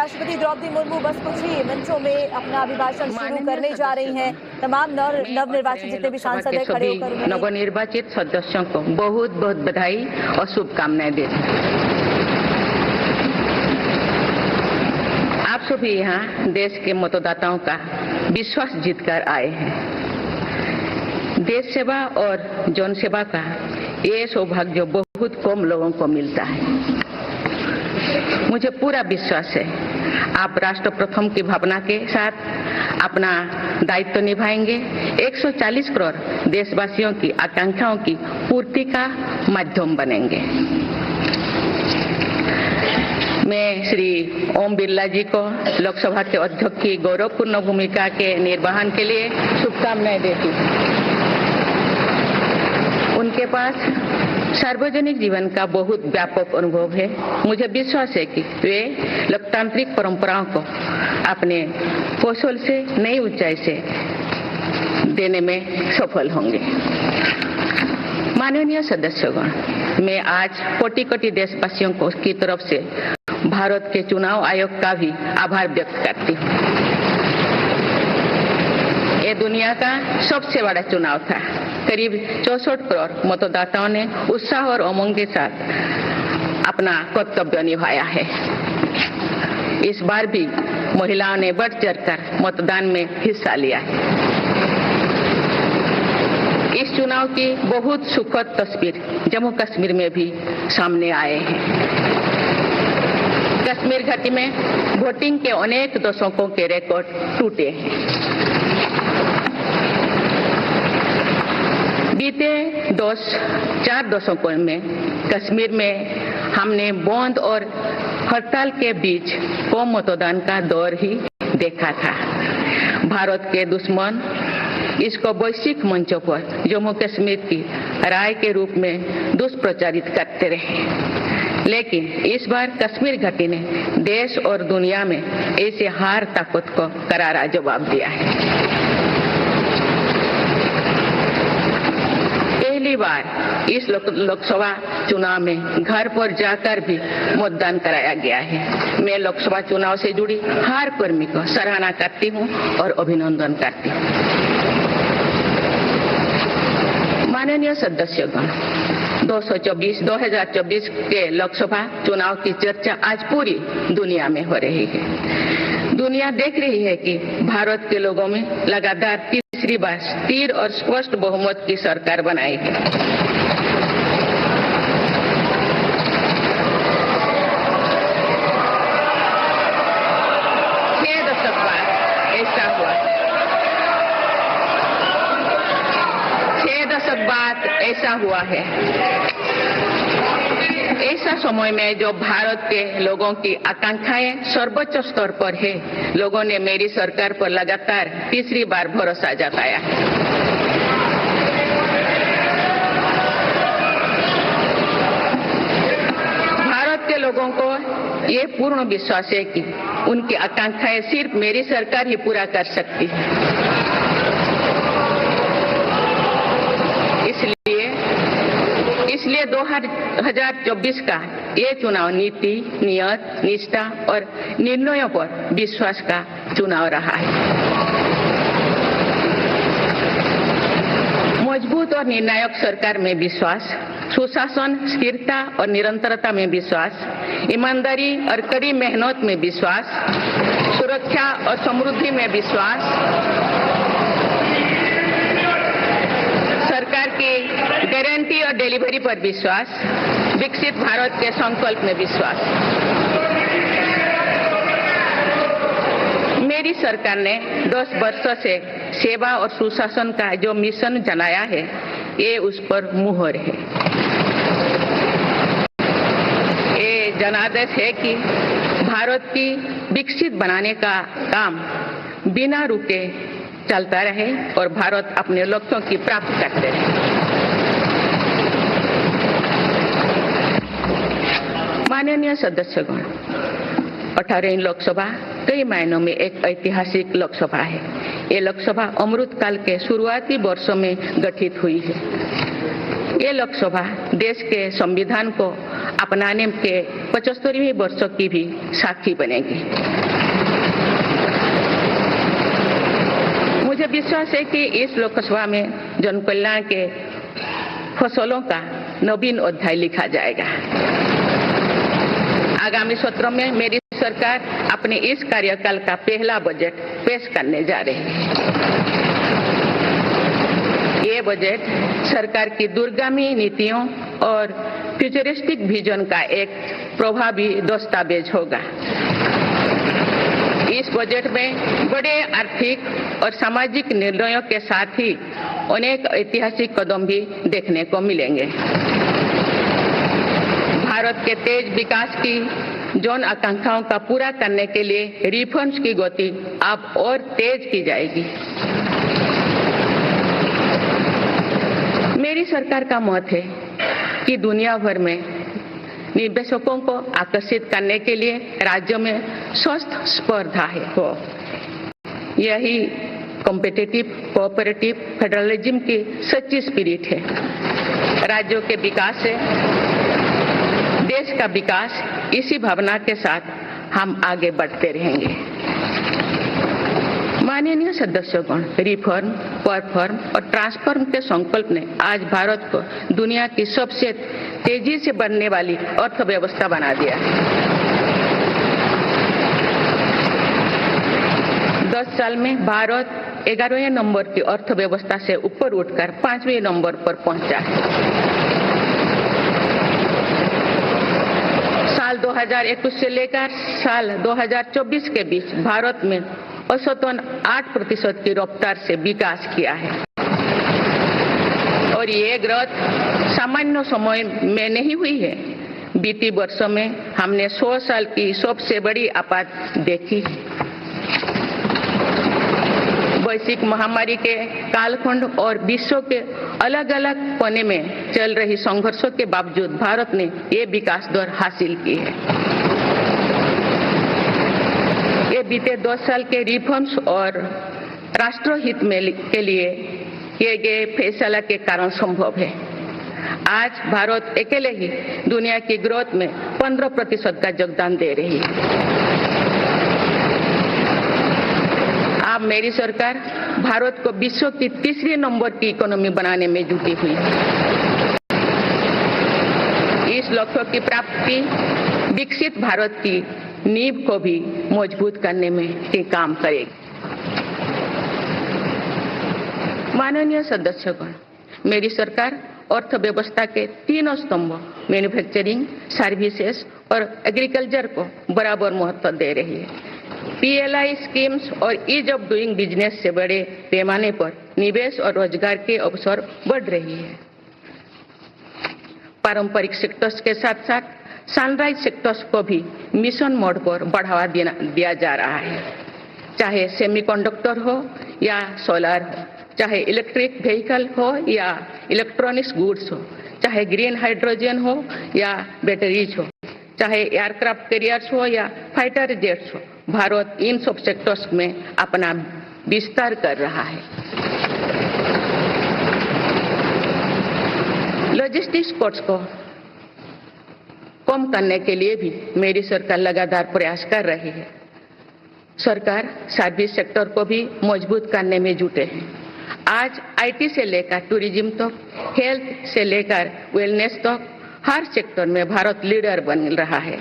राष्ट्रपति द्रौपदी मुर्मू बस कुछ ही मिनटों में अपना अभिभाषण शुरू करने जा रही हैं। तमाम नवनिर्वाचित जितने भी सांसद हैं खड़े होकर नवनिर्वाचित सदस्यों को बहुत बहुत बधाई और शुभकामनाएं देती हूं। आप सभी यहाँ देश के मतदाताओं का विश्वास जीतकर आए हैं। देश सेवा और जन सेवा का ये सौभाग्य बहुत कम लोगों को मिलता है। मुझे पूरा विश्वास है आप राष्ट्र प्रथम की भावना के साथ अपना दायित्व निभाएंगे। 140 करोड़ देशवासियों की आकांक्षाओं की पूर्ति का माध्यम बनेंगे। मैं श्री ओम बिरला जी को लोकसभा के अध्यक्ष की गौरवपूर्ण भूमिका के निर्वहन के लिए शुभकामनाएं देती हूँ। उनके पास सार्वजनिक जीवन का बहुत व्यापक अनुभव है। मुझे विश्वास है कि वे लोकतांत्रिक परंपराओं को अपने कौशल से नई ऊंचाई से देने में सफल होंगे। माननीय सदस्यगण, मैं आज कोटि-कोटि देशवासियों को की तरफ से भारत के चुनाव आयोग का भी आभार व्यक्त करती हूँ। ये दुनिया का सबसे बड़ा चुनाव था। करीब 64 करोड़ मतदाताओं ने उत्साह और उमंग के साथ अपना कर्तव्य निभाया है। इस बार भी महिलाओं ने बढ़ चढ़कर मतदान में हिस्सा लिया है। इस चुनाव की बहुत सुखद तस्वीर जम्मू कश्मीर में भी सामने आए हैं। कश्मीर घाटी में वोटिंग के अनेक दशकों के रिकॉर्ड टूटे हैं। बीते 4 दशकों में कश्मीर में हमने बंद और हड़ताल के बीच कम मतदान का दौर ही देखा था। भारत के दुश्मन इसको वैश्विक मंचों पर जम्मू कश्मीर की राय के रूप में दुष्प्रचारित करते रहे। लेकिन इस बार कश्मीर घाटी ने देश और दुनिया में ऐसे हार ताकत को करारा जवाब दिया है। पहली बार इस लोकसभा चुनाव में घर पर जाकर भी मतदान कराया गया है। मैं लोकसभा चुनाव से जुड़ी हर कर्मी को सराहना करती हूं और अभिनंदन करती हूं। माननीय सदस्यगण, 2024 के लोकसभा चुनाव की चर्चा आज पूरी दुनिया में हो रही है। दुनिया देख रही है कि भारत के लोगों में लगातार तीसरी बार स्थिर और स्पष्ट बहुमत की सरकार बनाई है। ऐसा हुआ है। ऐसा समय में जो भारत के लोगों की आकांक्षाएं सर्वोच्च स्तर पर है, लोगों ने मेरी सरकार पर लगातार तीसरी बार भरोसा जताया है। भारत के लोगों को ये पूर्ण विश्वास है कि उनकी आकांक्षाएं सिर्फ मेरी सरकार ही पूरा कर सकती है। इसलिए 2024 का ये चुनाव नीति, नियत, निष्ठा और निर्णयों पर विश्वास का चुनाव रहा है। मजबूत और निर्णायक सरकार में विश्वास, सुशासन, स्थिरता और निरंतरता में विश्वास, ईमानदारी और कड़ी मेहनत में विश्वास, सुरक्षा और समृद्धि में विश्वास, सरकार की गारंटी और डिलीवरी पर विश्वास, विकसित भारत के संकल्प में विश्वास। मेरी सरकार ने 10 वर्षों से सेवा और सुशासन का जो मिशन चलाया है, ये उस पर मुहर है। ये जनादेश है कि भारत की विकसित बनाने का काम बिना रुके चलता रहे और भारत अपने लक्ष्यों की प्राप्ति करते रहे। माननीय सदस्यगण, 18वीं लोकसभा कई मायनों में एक ऐतिहासिक लोकसभा है। ये लोकसभा अमृतकाल के शुरुआती वर्षों में गठित हुई है। ये लोकसभा देश के संविधान को अपनाने के 75वें वर्षों की भी साक्षी बनेगी। मुझे विश्वास है कि इस लोकसभा में जन कल्याण के फसलों का नवीन अध्याय लिखा जाएगा। आगामी सत्र में मेरी सरकार अपने इस कार्यकाल का पहला बजट पेश करने जा रही है। ये बजट सरकार की दूरगामी नीतियों और फ्यूचरिस्टिक विजन का एक प्रभावी दस्तावेज होगा। इस बजट में बड़े आर्थिक और सामाजिक निर्णयों के साथ ही अनेक ऐतिहासिक कदम भी देखने को मिलेंगे। भारत के तेज विकास की जन आकांक्षाओं का पूरा करने के लिए रिफॉर्म्स की गति अब और तेज की जाएगी। मेरी सरकार का मत है कि दुनिया भर में निवेशकों को आकर्षित करने के लिए राज्यों में स्वस्थ स्पर्धा हो। यही कॉम्पिटिटिव कोऑपरेटिव फेडरलिज्म की सच्ची स्पिरिट है। राज्यों के विकास से देश का विकास, इसी भावना के साथ हम आगे बढ़ते रहेंगे। माननीय सदस्यगण, रिफॉर्म, परफॉर्म और ट्रांसफॉर्म के संकल्प ने आज भारत को दुनिया की सबसे तेजी से बढ़ने वाली अर्थव्यवस्था बना दिया। 10 साल में भारत 11वें नंबर की अर्थव्यवस्था से ऊपर उठकर 5वें नंबर पर पहुंचा है। साल 2021 से लेकर साल 2024 के बीच भारत में औसतन 8% की रफ्तार से विकास किया है और ये ग्रोथ सामान्य समय में नहीं हुई है। बीते वर्षों में हमने 100 साल की सबसे बड़ी आपात देखी। वैश्विक महामारी के कालखंड और विश्व के अलग अलग कोने में चल रही संघर्षों के बावजूद भारत ने ये विकास दर हासिल की है। ये बीते 10 साल के रिफॉर्म्स और राष्ट्रहित में के लिए किए गए फैसला के कारण संभव है। आज भारत अकेले ही दुनिया की ग्रोथ में 15% का योगदान दे रही है। अब मेरी सरकार भारत को विश्व की 3रे नंबर की इकोनॉमी बनाने में जुटी हुई है। इस लक्ष्य की प्राप्ति विकसित भारत की नींव को भी मजबूत करने में काम करेगी। माननीय सदस्यगण, मेरी सरकार अर्थव्यवस्था के 3 स्तंभ मैन्युफैक्चरिंग, सर्विसेज और एग्रीकल्चर को बराबर महत्व दे रही है। PLI स्कीम्स और ईज ऑफ डूइंग बिजनेस से बड़े पैमाने पर निवेश और रोजगार के अवसर बढ़ रही है। पारंपरिक सेक्टर्स के साथ साथ सनराइज सेक्टर्स को भी मिशन मोड पर बढ़ावा दिया जा रहा है। चाहे सेमीकंडक्टर हो या सोलर हो, चाहे इलेक्ट्रिक व्हीकल हो या इलेक्ट्रॉनिक्स गुड्स हो, चाहे ग्रीन हाइड्रोजन हो या बैटरीज हो, चाहे एयरक्राफ्ट कैरियर्स हो या फाइटर जेट्स हो, भारत इन सब सेक्टर्स में अपना विस्तार कर रहा है। लॉजिस्टिक्स कॉस्ट को कम करने के लिए भी मेरी सरकार लगातार प्रयास कर रही है। सरकार सर्विस सेक्टर को भी मजबूत करने में जुटे हैं। आज IT से लेकर टूरिज्म तक, हेल्थ से लेकर वेलनेस तक हर सेक्टर में भारत लीडर बन रहा है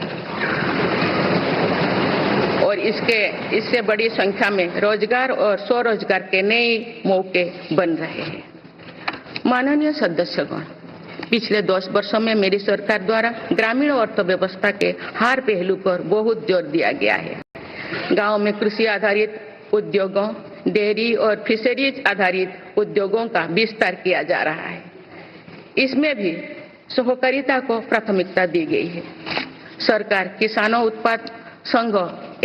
और इससे बड़ी संख्या में रोजगार और स्वरोजगार के नए मौके बन रहे हैं। माननीय सदस्यगण, पिछले 10 वर्षों में मेरी सरकार द्वारा ग्रामीण अर्थव्यवस्था के हर पहलू पर बहुत जोर दिया गया है। गांव में कृषि आधारित उद्योगों, डेयरी और फिशरीज आधारित उद्योगों का विस्तार किया जा रहा है। इसमें भी सहकारिता को प्राथमिकता दी गई है। सरकार किसानों उत्पाद संघ,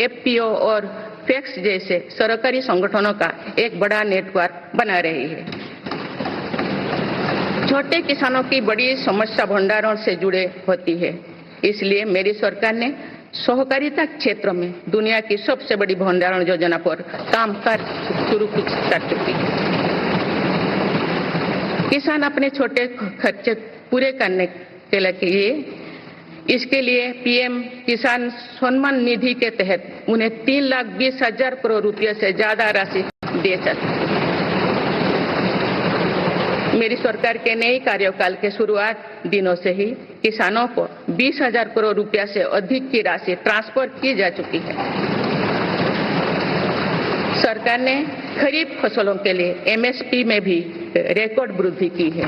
FPO और FACTS जैसे सरकारी संगठनों का एक बड़ा नेटवर्क बना रही है। छोटे किसानों की बड़ी समस्या भंडारण से जुड़े होती है, इसलिए मेरी सरकार ने सहकारिता क्षेत्र में दुनिया की सबसे बड़ी भंडारण योजना पर काम शुरू कर चुकी है। किसान अपने छोटे खर्चे पूरे करने के लिए इसके लिए पीएम किसान सम्मान निधि के तहत उन्हें 3,20,000 करोड़ रुपये से ज्यादा राशि दे सकते। मेरी सरकार के नई कार्यकाल के शुरुआत दिनों से ही किसानों को 20,000 करोड़ रुपया से अधिक की राशि ट्रांसफर की जा चुकी है। सरकार ने खरीफ फसलों के लिए एमएसपी में भी रिकॉर्ड वृद्धि की है।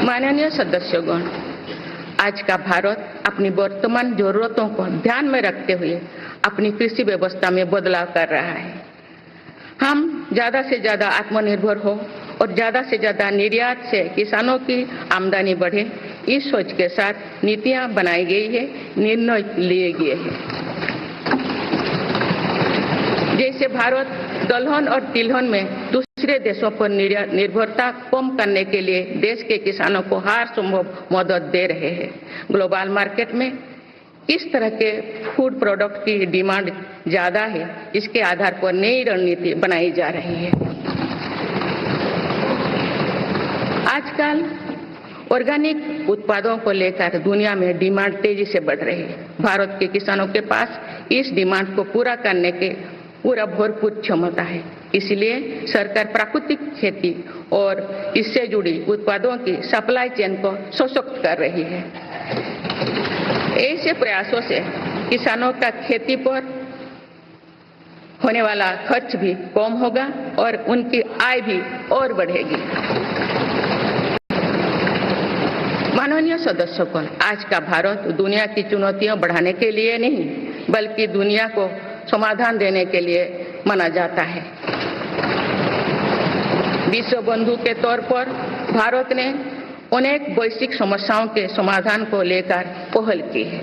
माननीय सदस्यगण, आज का भारत अपनी वर्तमान जरूरतों को ध्यान में रखते हुए अपनी कृषि व्यवस्था में बदलाव कर रहा है। हम ज्यादा से ज्यादा आत्मनिर्भर हो और ज्यादा से ज्यादा निर्यात से किसानों की आमदनी बढ़े, इस सोच के साथ नीतियां बनाई गई है, निर्णय लिए गए हैं। जैसे भारत दलहन और तिलहन में दूसरे देशों पर निर्भरता कम करने के लिए देश के किसानों को हर संभव मदद दे रहे हैं। ग्लोबल मार्केट में किस तरह के फूड प्रोडक्ट की डिमांड ज्यादा है, इसके आधार पर नई रणनीति बनाई जा रही है। आजकल ऑर्गेनिक उत्पादों को लेकर दुनिया में डिमांड तेजी से बढ़ रही है। भारत के किसानों के पास इस डिमांड को पूरा करने के पूरा भरपूर क्षमता है। इसलिए सरकार प्राकृतिक खेती और इससे जुड़ी उत्पादों की सप्लाई चेन को सशक्त कर रही है। ऐसे प्रयासों से किसानों का खेती पर होने वाला खर्च भी कम होगा और उनकी आय भी और बढ़ेगी। माननीय सदस्यगण, आज का भारत दुनिया की चुनौतियां बढ़ाने के लिए नहीं बल्कि दुनिया को समाधान देने के लिए माना जाता है। विश्व बंधु के तौर पर भारत ने अनेक वैश्विक समस्याओं के समाधान को लेकर पहल की है।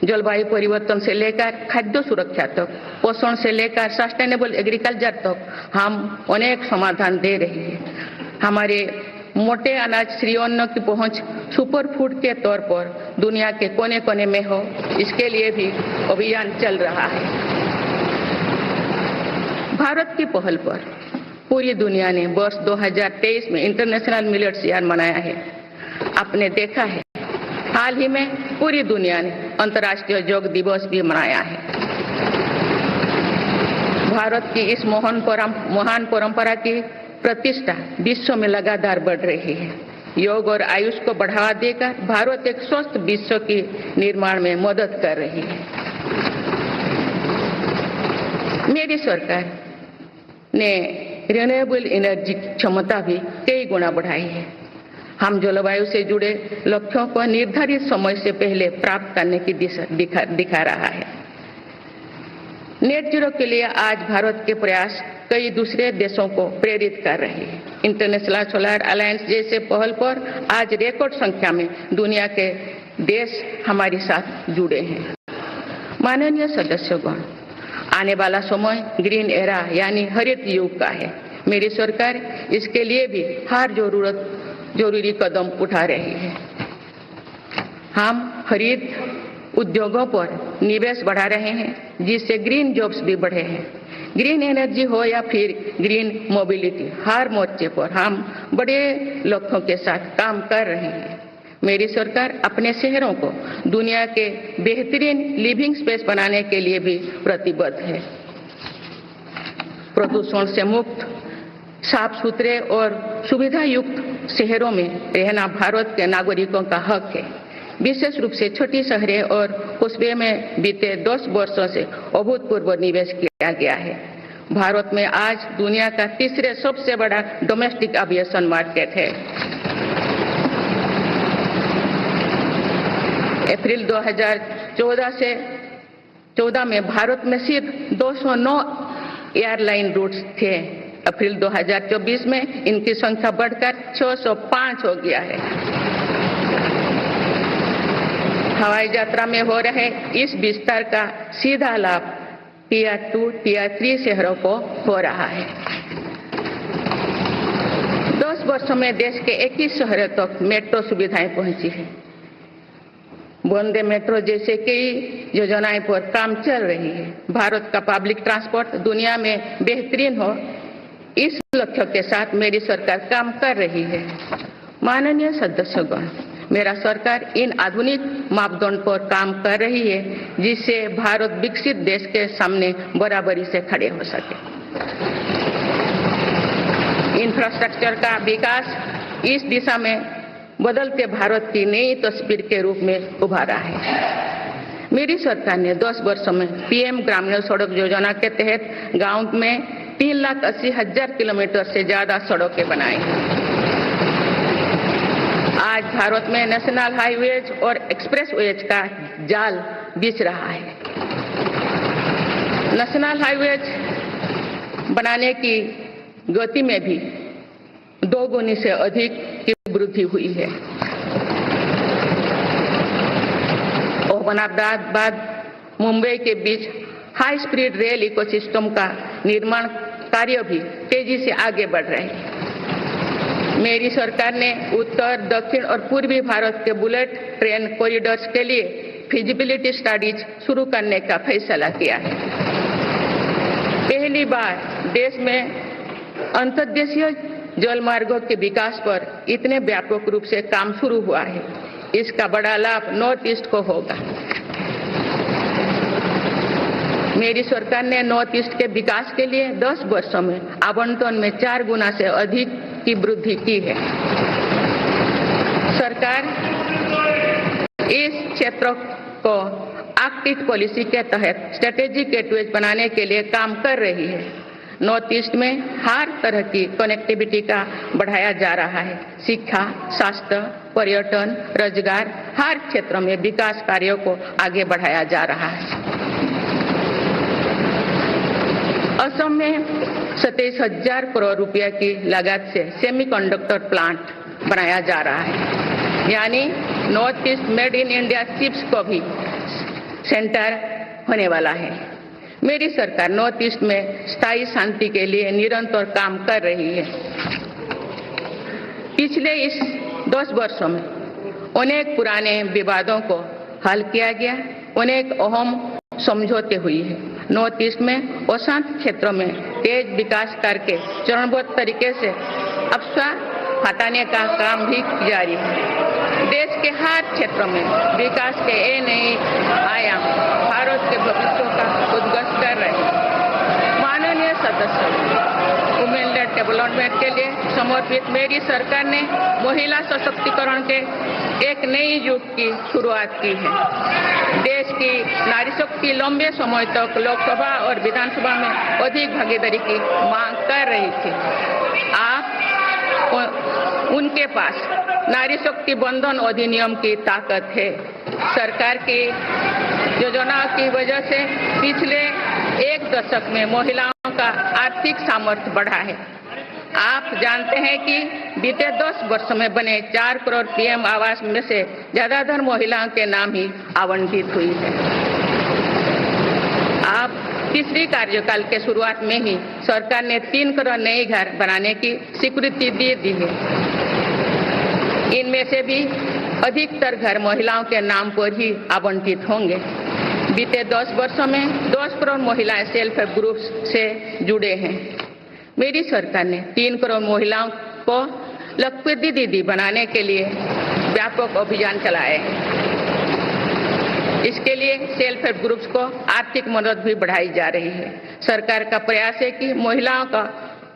जलवायु परिवर्तन से लेकर खाद्य सुरक्षा तक, पोषण से लेकर सस्टेनेबल एग्रीकल्चर तक हम अनेक समाधान दे रहे हैं। हमारे मोटे अनाज श्री अन्न की पहुंच सुपर फूड के तौर पर दुनिया के कोने कोने में हो, इसके लिए भी अभियान चल रहा है। भारत की पहल पर पूरी दुनिया ने वर्ष 2023 में इंटरनेशनल मिलेट्स ईयर मनाया है। आपने देखा है हाल ही में पूरी दुनिया ने अंतर्राष्ट्रीय योग दिवस भी मनाया है। भारत की इस महान परंपरा की प्रतिष्ठा विश्व में लगातार बढ़ रही है। योग और आयुष को बढ़ावा देकर भारत एक स्वस्थ विश्व के निर्माण में मदद कर रही है। मेरी सरकार ने रिन्यूएबल एनर्जी क्षमता भी कई गुना बढ़ाई है। हम जलवायु से जुड़े लक्ष्यों को निर्धारित समय से पहले प्राप्त करने की दिशा दिखा रहा है। नेट जीरो के लिए आज भारत के प्रयास कई दूसरे देशों को प्रेरित कर रहे हैं। इंटरनेशनल सोलर अलायंस जैसे पहल पर आज रिकॉर्ड संख्या में दुनिया के देश हमारे साथ जुड़े हैं। माननीय सदस्यगण, आने वाला समय ग्रीन एरा यानी हरित युग का है। मेरी सरकार इसके लिए भी हर जरूरी कदम उठा रही है। हम हरित उद्योगों पर निवेश बढ़ा रहे हैं, जिससे ग्रीन जॉब्स भी बढ़े हैं। ग्रीन एनर्जी हो या फिर ग्रीन मोबिलिटी, हर मोर्चे पर हम बड़े लक्ष्यों के साथ काम कर रहे हैं। मेरी सरकार अपने शहरों को दुनिया के बेहतरीन लिविंग स्पेस बनाने के लिए भी प्रतिबद्ध है। प्रदूषण से मुक्त, साफ सुथरे और सुविधा युक्त शहरों में रहना भारत के नागरिकों का हक है। विशेष रूप से छोटी शहरें और कस्बे में बीते 10 वर्षों से अभूतपूर्व निवेश किया गया है। भारत में आज दुनिया का तीसरे सबसे बड़ा डोमेस्टिक एविएशन मार्केट है। अप्रैल 2014 में भारत में सिर्फ 209 एयरलाइन रूट्स थे। अप्रैल 2024 में इनकी संख्या बढ़कर 605 हो गया है। हवाई यात्रा में हो रहे इस विस्तार का सीधा लाभ टियर 2, टियर 3 शहरों को हो रहा है। 10 वर्षों में देश के 21 शहरों तक मेट्रो सुविधाएं पहुंची है। वंदे मेट्रो जैसे कई योजनाएं पर काम चल रही है। भारत का पब्लिक ट्रांसपोर्ट दुनिया में बेहतरीन हो, इस लक्ष्य के साथ मेरी सरकार काम कर रही है। माननीय सदस्यगण, मेरा सरकार इन आधुनिक मापदंड पर काम कर रही है जिससे भारत विकसित देश के सामने बराबरी से खड़े हो सके। इंफ्रास्ट्रक्चर का विकास इस दिशा में बदलते भारत की नई तस्वीर के रूप में उभारा है। मेरी सरकार ने 10 वर्षों में पीएम ग्रामीण सड़क योजना के तहत गांव में 3,80,000 किलोमीटर से ज्यादा सड़कें बनाई हैं। आज भारत में नेशनल हाईवेज और एक्सप्रेसवेज का जाल बिछ रहा है। नेशनल हाईवेज बनाने की गति में भी 2 गुनी से अधिक की वृद्धि हुई है। अहमदाबाद मुंबई के बीच हाई स्पीड रेल इकोसिस्टम का निर्माण कार्य भी तेजी से आगे बढ़ रहे हैं। मेरी सरकार ने उत्तर, दक्षिण और पूर्वी भारत के बुलेट ट्रेन कॉरिडोर्स के लिए फिजिबिलिटी स्टडीज शुरू करने का फैसला किया है। पहली बार देश में अंतर्देशीय जल मार्गों के विकास पर इतने व्यापक रूप से काम शुरू हुआ है। इसका बड़ा लाभ नॉर्थ ईस्ट को होगा। मेरी सरकार ने नॉर्थ ईस्ट के विकास के लिए 10 वर्षों में आवंटन में 4 गुना से अधिक की वृद्धि की है। सरकार इस क्षेत्र को आर्कटिक पॉलिसी के तहत स्ट्रेटेजिक गेटवेज बनाने के लिए काम कर रही है। नॉर्थ ईस्ट में हर तरह की कनेक्टिविटी का बढ़ाया जा रहा है। शिक्षा, स्वास्थ्य, पर्यटन, रोजगार, हर क्षेत्र में विकास कार्यों को आगे बढ़ाया जा रहा है। असम में 27,000 करोड़ रुपया की लागत से सेमीकंडक्टर प्लांट बनाया जा रहा है, यानी north east made in India chips को भी सेंटर होने वाला है। मेरी सरकार नॉर्थ ईस्ट में स्थायी शांति के लिए निरंतर काम कर रही है। पिछले इस 10 वर्षों में अनेक पुराने विवादों को हल किया गया, अनेक अहम समझौते हुई है। नॉर्थ ईस्ट में अशांत क्षेत्रों में तेज विकास करके चरणबद्ध तरीके से अफवाह हटाने का काम भी जारी है। देश के हर क्षेत्रों में विकास के ये नए आयाम भारत के भविष्य का उद्घोष कर रहे हैं। माननीय सदस्य, वुमेन लेड डेवलपमेंट के लिए समर्पित मेरी सरकार ने महिला सशक्तिकरण के एक नई युग की शुरुआत की है। देश की नारी शक्ति लंबे समय तक लोकसभा और विधानसभा में अधिक भागीदारी की मांग कर रही थी। आप उनके पास नारी शक्ति बंधन अधिनियम की ताकत है। सरकार की योजनाओं की वजह से पिछले 1 दशक में महिलाओं का आर्थिक सामर्थ्य बढ़ा है। आप जानते हैं कि बीते 10 वर्षों में बने 4 करोड़ पीएम आवास में से ज्यादातर महिलाओं के नाम ही आवंटित हुई है। आप तीसरी कार्यकाल के शुरुआत में ही सरकार ने 3 करोड़ नए घर बनाने की स्वीकृति दे दी है। इनमें से भी अधिकतर घर महिलाओं के नाम पर ही आवंटित होंगे। बीते 10 वर्षों में 10 करोड़ महिलाएं सेल्फ हेल्प ग्रुप से जुड़े हैं। मेरी सरकार ने 3 करोड़ महिलाओं को लखपति दीदी बनाने के लिए व्यापक अभियान चलाए हैं। इसके लिए सेल्फ हेल्प ग्रुप्स को आर्थिक मदद भी बढ़ाई जा रही है। सरकार का प्रयास है कि महिलाओं का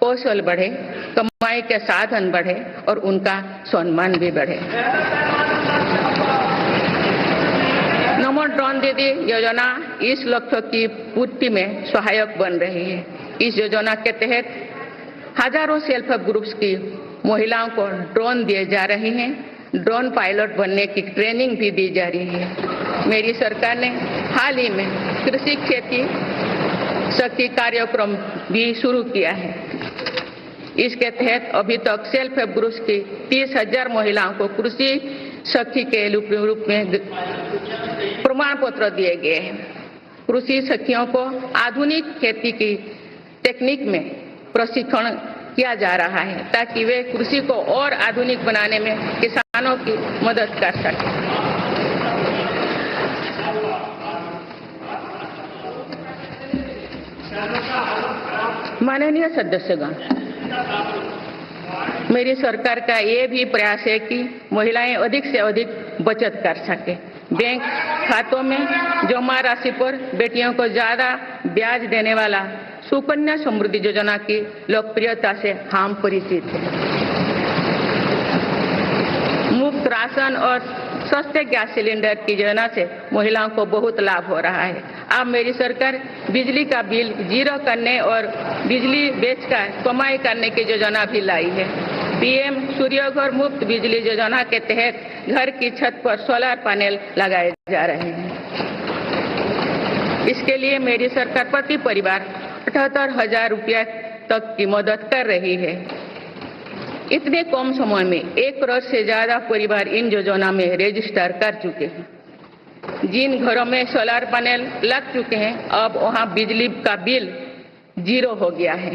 कौशल बढ़े, कमाई के साधन बढ़े और उनका सम्मान भी बढ़े। नमो ड्रोन दीदी योजना इस लक्ष्य की पूर्ति में सहायक बन रही है। इस योजना के तहत हजारों सेल्फ हेल्प ग्रुप्स की महिलाओं को ड्रोन दिए जा रहे हैं। ड्रोन पायलट बनने की ट्रेनिंग भी दी जा रही है। मेरी सरकार ने हाल ही में कृषि खेती सखी कार्यक्रम भी शुरू किया है। इसके तहत अभी तक सेल्फ हेल्प ग्रुप्स की 30,000 महिलाओं को कृषि सखी के रूप में प्रमाण पत्र दिए गए हैं। कृषि सखियों को आधुनिक खेती की टेक्निक में प्रशिक्षण किया जा रहा है ताकि वे कृषि को और आधुनिक बनाने में किसानों की मदद कर सकें। माननीय सदस्यगण, मेरी सरकार का ये भी प्रयास है कि महिलाएं अधिक से अधिक बचत कर सके। बैंक खातों में जमा राशि पर बेटियों को ज्यादा ब्याज देने वाला सुकन्या समृद्धि योजना की लोकप्रियता से हम परिचित हैं। मुफ्त राशन और सस्ते गैस सिलेंडर की योजना से महिलाओं को बहुत लाभ हो रहा है। अब मेरी सरकार बिजली का बिल जीरो करने और बिजली बेचकर कमाई करने की योजना भी लाई है। पीएम सूर्यघर मुफ्त बिजली योजना के तहत घर की छत पर सोलर पैनल लगाए जा रहे हैं। इसके लिए मेरी सरकार प्रति परिवार 78,000 रुपया तक की मदद कर रही है। इतने कम समय में 1 करोड़ से ज्यादा परिवार इन योजना में रजिस्टर कर चुके हैं। जिन घरों में सोलर पैनल लग चुके हैं, अब वहां बिजली का बिल जीरो हो गया है।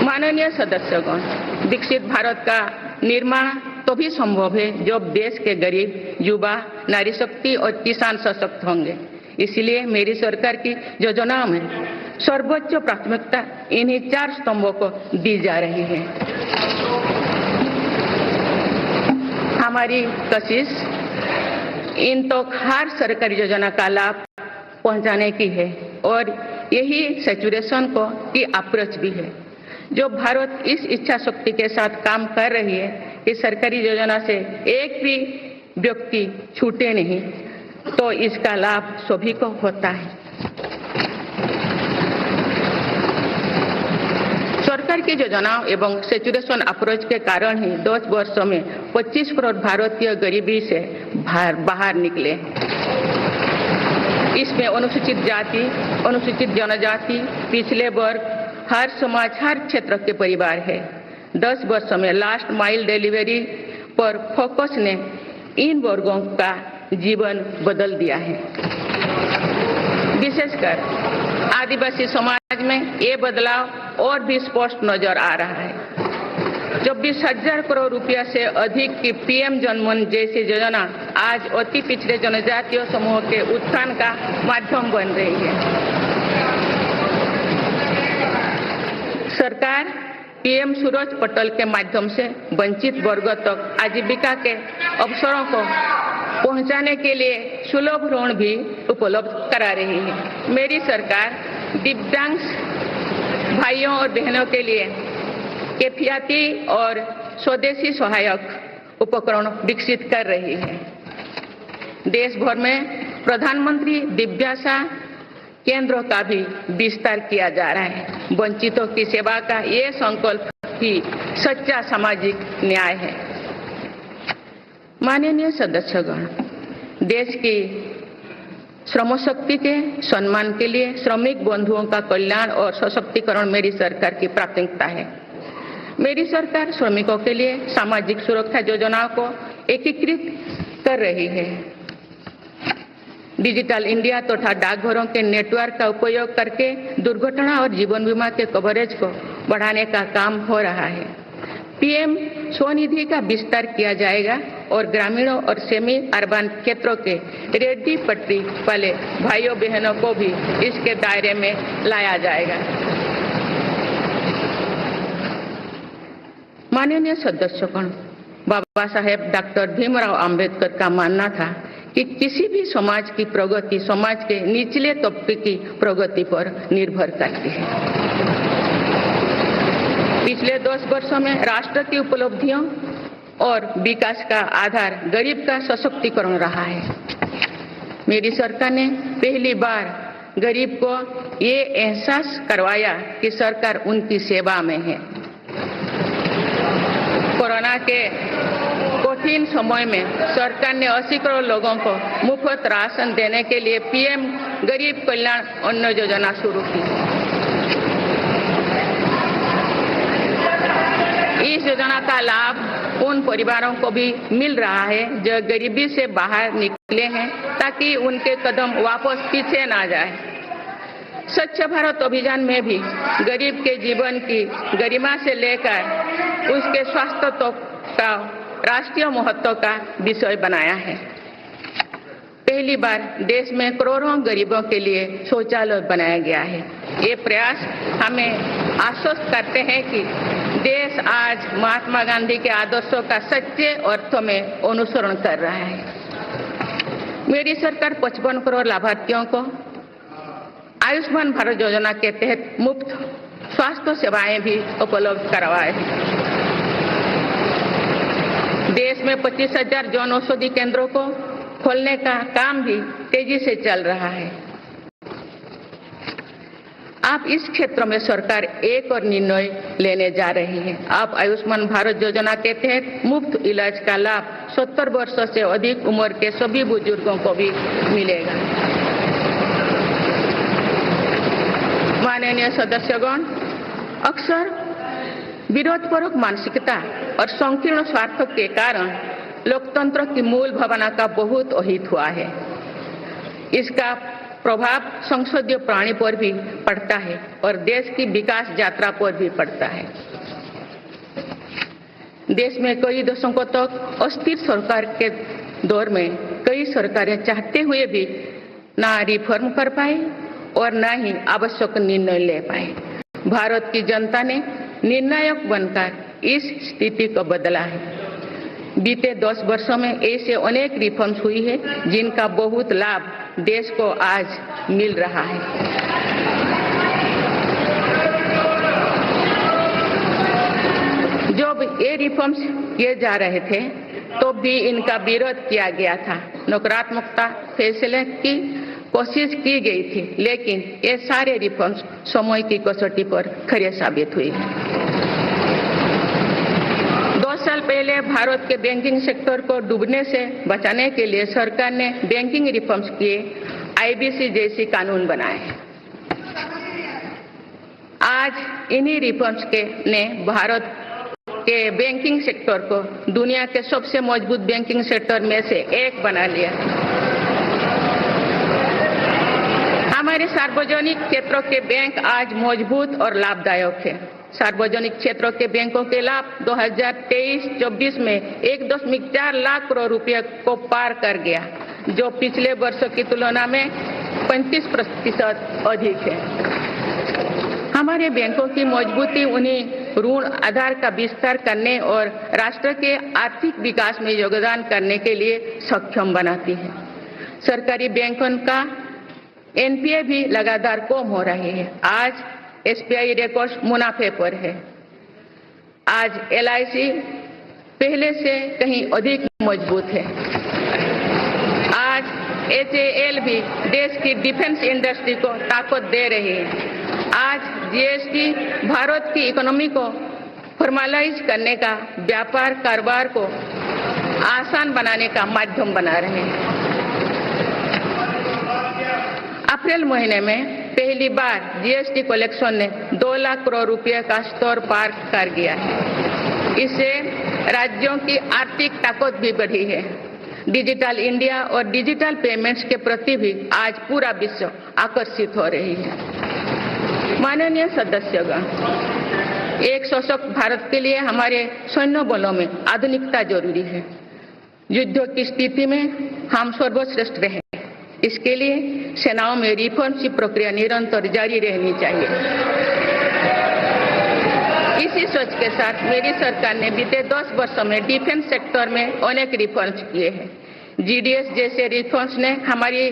माननीय सदस्यगण, विकसित भारत का निर्माण तभी संभव है जब देश के गरीब, युवा, नारी शक्ति और किसान सशक्त होंगे। इसलिए मेरी सरकार की योजनाओं में सर्वोच्च प्राथमिकता इन्हीं 4 स्तंभों को दी जा रही है। हमारी कोशिश इन तो हर सरकारी योजना का लाभ पहुंचाने की है और यही सैचुरेशन की अप्रोच भी है। जो भारत इस इच्छा शक्ति के साथ काम कर रही है कि सरकारी योजना से एक भी व्यक्ति छूटे नहीं, तो इसका लाभ सभी को होता है। सरकार की योजनाओं एवं सैचुरेशन अप्रोच के कारण ही 10 वर्षों में 25 करोड़ भारतीय गरीबी से बाहर निकले। इसमें अनुसूचित जाति, अनुसूचित जनजाति, पिछले वर्ग, हर समाज, हर क्षेत्र के परिवार है। 10 वर्षों में लास्ट माइल डिलीवरी पर फोकस ने इन वर्गों का जीवन बदल दिया है। विशेषकर आदिवासी समाज में ये बदलाव और भी स्पष्ट नजर आ रहा है। 24,000 करोड़ रुपया से अधिक की पीएम जनमन जैसी योजना आज अति पिछड़े जनजातीय समूह के उत्थान का माध्यम बन रही है। सरकार पीएम सूरज पटल के माध्यम से वंचित वर्गों तक आजीविका के अवसरों को पहुंचाने के लिए सुलभ ऋण भी उपलब्ध करा रही है। मेरी सरकार दिव्यांग भाइयों और बहनों के लिए किफायती और स्वदेशी सहायक उपकरण विकसित कर रही है। देश भर में प्रधानमंत्री दिव्यांशा केंद्रों का भी विस्तार किया जा रहा है। वंचितों की सेवा का ये संकल्प ही सच्चा सामाजिक न्याय है। माननीय सदस्यगण, देश की श्रम शक्ति के सम्मान के लिए श्रमिक बंधुओं का कल्याण और सशक्तिकरण मेरी सरकार की प्राथमिकता है। मेरी सरकार श्रमिकों के लिए सामाजिक सुरक्षा योजनाओं को एकीकृत कर रही है। डिजिटल इंडिया तथा डाकघरों के नेटवर्क का उपयोग करके दुर्घटना और जीवन बीमा के कवरेज को बढ़ाने का काम हो रहा है। पीएम स्वनिधि का विस्तार किया जाएगा और ग्रामीणों और सेमी अर्बन क्षेत्रों के रेहड़ी पटरी वाले भाइयों बहनों को भी इसके दायरे में लाया जाएगा। माननीय सदस्यगण, बाबा साहेब डॉक्टर भीमराव अंबेडकर का मानना था कि किसी भी समाज की प्रगति समाज के निचले तबके की प्रगति पर निर्भर करती है। पिछले 10 वर्षों में राष्ट्र की उपलब्धियों और विकास का आधार गरीब का सशक्तिकरण रहा है। मेरी सरकार ने पहली बार गरीब को ये एहसास करवाया कि सरकार उनकी सेवा में है। कोरोना के कठिन समय में सरकार ने 80 करोड़ लोगों को मुफ्त राशन देने के लिए पीएम गरीब कल्याण अन्न योजना शुरू की। इस योजना का लाभ उन परिवारों को भी मिल रहा है जो गरीबी से बाहर निकले हैं, ताकि उनके कदम वापस पीछे ना जाए। स्वच्छ भारत अभियान में भी गरीब के जीवन की गरिमा से लेकर उसके स्वास्थ्य तक का राष्ट्रीय महत्व का विषय बनाया है। पहली बार देश में करोड़ों गरीबों के लिए शौचालय बनाया गया है। ये प्रयास हमें आश्वस्त करते हैं कि देश आज महात्मा गांधी के आदर्शों का सच्चे अर्थों में अनुसरण कर रहा है। मेरी सरकार 55 करोड़ लाभार्थियों को आयुष्मान भारत योजना के तहत मुफ्त स्वास्थ्य सेवाएं भी उपलब्ध करवाए हैं। देश में 25,000 जन औषधि केंद्रों को खोलने का काम भी तेजी से चल रहा है। आप इस क्षेत्र में सरकार एक और निर्णय लेने जा रही है। आप आयुष्मान भारत योजना के तहत मुफ्त इलाज का लाभ 70 वर्षों से अधिक उम्र के सभी बुजुर्गों को भी मिलेगा। माननीय सदस्यगण, अक्सर विरोधपूर्वक मानसिकता और संकीर्ण स्वार्थ के कारण लोकतंत्र की मूल भावना का बहुत अहित हुआ है। इसका प्रभाव संसदीय प्रणाली पर भी पड़ता है और देश की विकास यात्रा पर भी पड़ता है। देश में कई दशकों तक अस्थिर सरकार के दौर में कई सरकारें चाहते हुए भी ना रिफॉर्म कर पाई और ना ही आवश्यक निर्णय ले पाए। भारत की जनता ने निर्णायक बनकर इस स्थिति को बदला है। बीते 10 वर्षों में ऐसे अनेक रिफॉर्म्स हुई है जिनका बहुत लाभ देश को आज मिल रहा है। जब ये रिफॉर्म्स किए जा रहे थे तो भी इनका विरोध किया गया था। नकारात्मकता फैसले की कोशिश की गई थी, लेकिन ये सारे रिफॉर्म्स समय की कसौटी पर खरे साबित हुए। 2 साल पहले भारत के बैंकिंग सेक्टर को डूबने से बचाने के लिए सरकार ने बैंकिंग रिफॉर्म्स किए, आईबीसी जैसी कानून बनाए। आज इन्हीं रिफॉर्म्स ने भारत के बैंकिंग सेक्टर को दुनिया के सबसे मजबूत बैंकिंग सेक्टर में से एक बना लिया। हमारे सार्वजनिक क्षेत्रों के बैंक आज मजबूत और लाभदायक है। सार्वजनिक क्षेत्रों के बैंकों के लाभ 2023-24 में 1.4 लाख करोड़ रुपए को पार कर गया, जो पिछले वर्षों की तुलना में 35% अधिक है। हमारे बैंकों की मजबूती उन्हें ऋण आधार का विस्तार करने और राष्ट्र के आर्थिक विकास में योगदान करने के लिए सक्षम बनाती है। सरकारी बैंकों का एनपीए भी लगातार कम हो रही है। आज एसबीआई रिकॉर्ड मुनाफे पर है। आज एलआईसी पहले से कहीं अधिक मजबूत है। आज एचएएल भी देश की डिफेंस इंडस्ट्री को ताकत दे रही है। आज जीएसटी भारत की इकोनॉमी को फॉर्मलाइज करने का, व्यापार कारोबार को आसान बनाने का माध्यम बना रहे हैं। अप्रैल महीने में पहली बार जीएसटी कलेक्शन ने 2 लाख करोड़ रुपए का स्तर पार कर गया है। इससे राज्यों की आर्थिक ताकत भी बढ़ी है। डिजिटल इंडिया और डिजिटल पेमेंट्स के प्रति भी आज पूरा विश्व आकर्षित हो रही है। माननीय सदस्यगण, एक सशक्त भारत के लिए हमारे सैन्य बलों में आधुनिकता जरूरी है। युद्ध की स्थिति में हम सर्वश्रेष्ठ रहें, इसके लिए सेनाओं में रिफॉर्म्स की प्रक्रिया निरंतर जारी रहनी चाहिए। इसी सोच के साथ मेरी सरकार ने बीते 10 वर्षों में डिफेंस सेक्टर में अनेक रिफॉर्म्स किए हैं। जीडीएस जैसे रिफॉर्म्स ने हमारी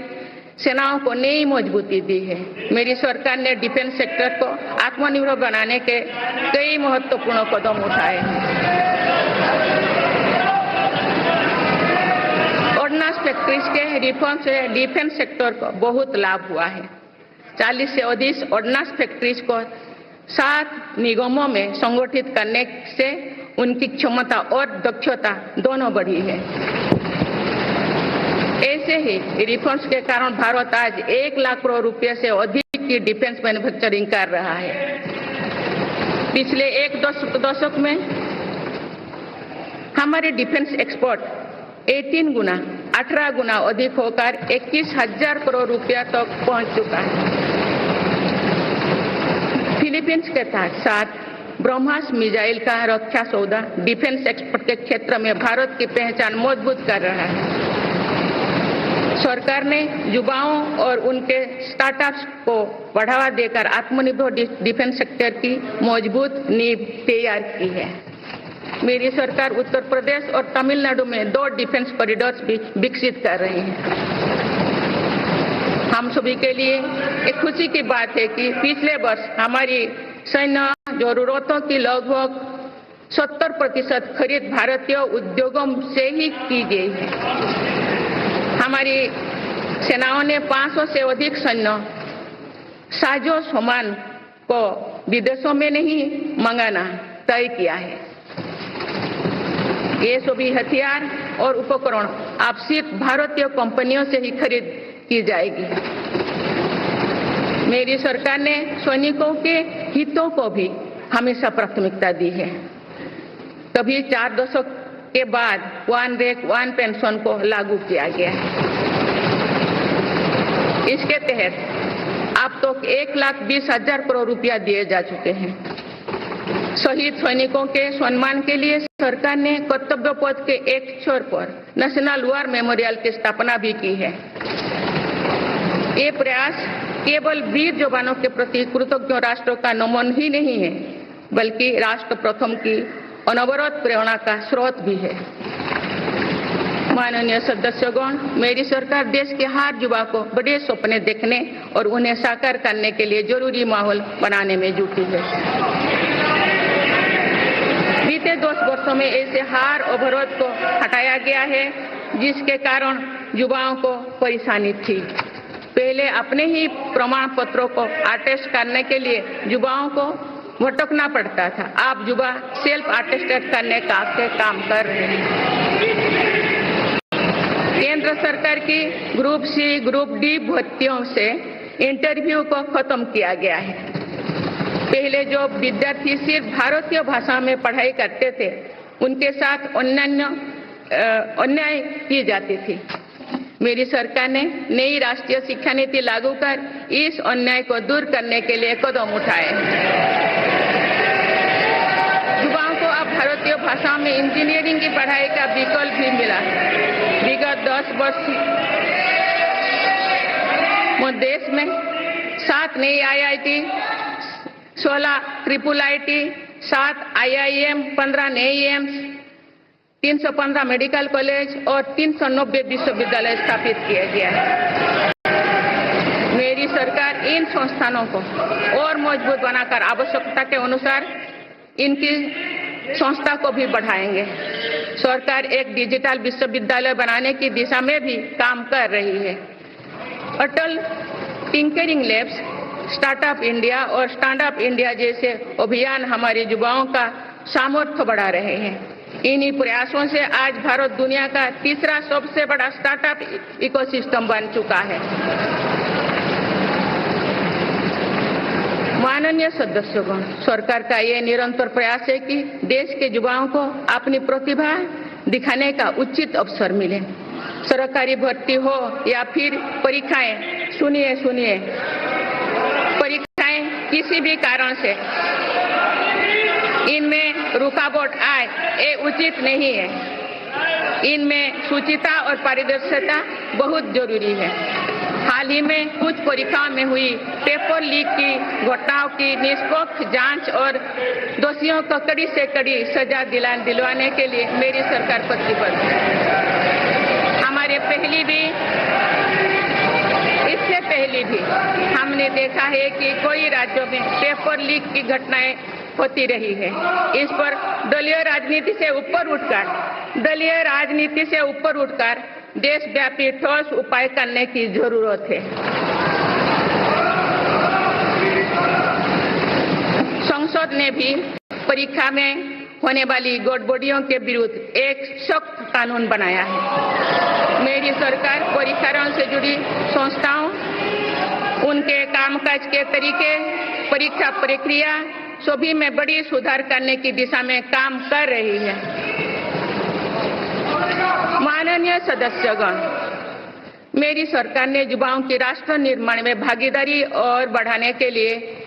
सेनाओं को नई मजबूती दी है। मेरी सरकार ने डिफेंस सेक्टर को आत्मनिर्भर बनाने के कई महत्वपूर्ण कदम उठाए हैं। ऑर्डिनेंस फैक्ट्रीज के रिफॉर्म से डिफेंस सेक्टर को बहुत लाभ हुआ है। 40 से अधिक ऑर्डिनेंस फैक्ट्रीज को 7 निगमों में संगठित करने से उनकी क्षमता और दक्षता दोनों बढ़ी है। ऐसे ही रिफॉर्म्स के कारण भारत आज 1 लाख करोड़ रुपए से अधिक की डिफेंस मैन्युफैक्चरिंग कर रहा है। पिछले एक दशक में हमारे डिफेंस एक्सपोर्ट 18 गुना अधिक होकर 21,000 करोड़ रुपया तक पहुंच चुका है। फिलीपींस के साथ ब्रह्मास मिसाइल का रक्षा सौदा डिफेंस एक्सपोर्ट के क्षेत्र में भारत की पहचान मजबूत कर रहा है। सरकार ने युवाओं और उनके स्टार्टअप्स को बढ़ावा देकर आत्मनिर्भर डिफेंस सेक्टर की मजबूत नींव तैयार की है। मेरी सरकार उत्तर प्रदेश और तमिलनाडु में 2 डिफेंस कॉरिडोर्स भी विकसित कर रही है। हम सभी के लिए एक खुशी की बात है कि पिछले वर्ष हमारी सैन्य जरूरतों की लगभग 70% खरीद भारतीय उद्योगों से ही की गई है। हमारी सेनाओं ने 500 से अधिक सैन्य साजो सामान को विदेशों में नहीं मंगाना तय किया है। ये सभी हथियार और उपकरण अब सिर्फ भारतीय कंपनियों से ही खरीद की जाएगी। मेरी सरकार ने सैनिकों के हितों को भी हमेशा प्राथमिकता दी है। कभी 4 दशक के बाद 1 रैंक 1 पेंशन को लागू किया गया है। इसके तहत अब तक 1,20,000 करोड़ रुपया दिए जा चुके हैं। शहीद सैनिकों के सम्मान के लिए सरकार ने कर्तव्य पथ के एक छोर पर नेशनल वॉर मेमोरियल की स्थापना भी की है। ये प्रयास केवल वीर जवानों के प्रति कृतज्ञ राष्ट्र का नमन ही नहीं है, बल्कि राष्ट्र प्रथम की अनवरत प्रेरणा का स्रोत भी है। माननीय सदस्यगण, मेरी सरकार देश के हर युवा को बड़े सपने देखने और उन्हें साकार करने के लिए जरूरी माहौल बनाने में जुटी है। बीते 10 वर्षों में ऐसे हर अवरोध को हटाया गया है जिसके कारण युवाओं को परेशानी थी। पहले अपने ही प्रमाण पत्रों को अटेस्ट करने के लिए युवाओं को भटकना पड़ता था। अब युवा सेल्फ अटेस्टेड करने का काम कर रहे हैं। केंद्र सरकार की ग्रुप सी ग्रुप डी भर्तियों से इंटरव्यू को खत्म किया गया है। पहले जो विद्यार्थी सिर्फ भारतीय भाषा में पढ़ाई करते थे उनके साथ अन्याय की जाती थी। मेरी सरकार ने नई राष्ट्रीय शिक्षा नीति लागू कर इस अन्याय को दूर करने के लिए कदम उठाए। युवाओं को अब भारतीय भाषा में इंजीनियरिंग की पढ़ाई का विकल्प भी मिला। विगत 10 वर्ष में देश में 7 नई IIT, 16 ट्रिपल IIT, 7 IIM, 15 नए एम्स, 315 मेडिकल कॉलेज और 390 विश्वविद्यालय स्थापित किया गया है। मेरी सरकार इन संस्थानों को और मजबूत बनाकर आवश्यकता के अनुसार इनकी संस्था को भी बढ़ाएंगे। सरकार एक डिजिटल विश्वविद्यालय बनाने की दिशा में भी काम कर रही है। अटल टिंकरिंग लैब्स, स्टार्टअप इंडिया और स्टैंडअप इंडिया जैसे अभियान हमारे युवाओं का सामर्थ्य बढ़ा रहे हैं। इन्हीं प्रयासों से आज भारत दुनिया का तीसरा सबसे बड़ा स्टार्टअप इकोसिस्टम बन चुका है। माननीय सदस्यगण, सरकार का ये निरंतर प्रयास है कि देश के युवाओं को अपनी प्रतिभा दिखाने का उचित अवसर मिले। सरकारी भर्ती हो या फिर परीक्षाएं, सुनिए, परीक्षाएं किसी भी कारण से इनमें रुकावट आए, ये उचित नहीं है। इनमें शुचिता और पारदर्शिता बहुत जरूरी है। हाल ही में कुछ परीक्षाओं में हुई पेपर लीक की घटनाओं की निष्पक्ष जांच और दोषियों को कड़ी से कड़ी सजा दिलवाने के लिए मेरी सरकार प्रतिबद्ध है। हमारे इससे पहले भी हमने देखा है कि कई राज्यों में पेपर लीक की घटनाएं होती रही है। इस पर दलीय राजनीति से ऊपर उठकर देशव्यापी ठोस उपाय करने की जरूरत है। संसद ने भी परीक्षा में होने वाली गड़बड़ियों के विरुद्ध एक सख्त कानून बनाया है। मेरी सरकार परीक्षाओं से जुड़ी संस्थाओं, उनके कामकाज के तरीके, परीक्षा प्रक्रिया सभी में बड़ी सुधार करने की दिशा में काम कर रही है। माननीय सदस्यगण, मेरी सरकार ने युवाओं की राष्ट्र निर्माण में भागीदारी और बढ़ाने के लिए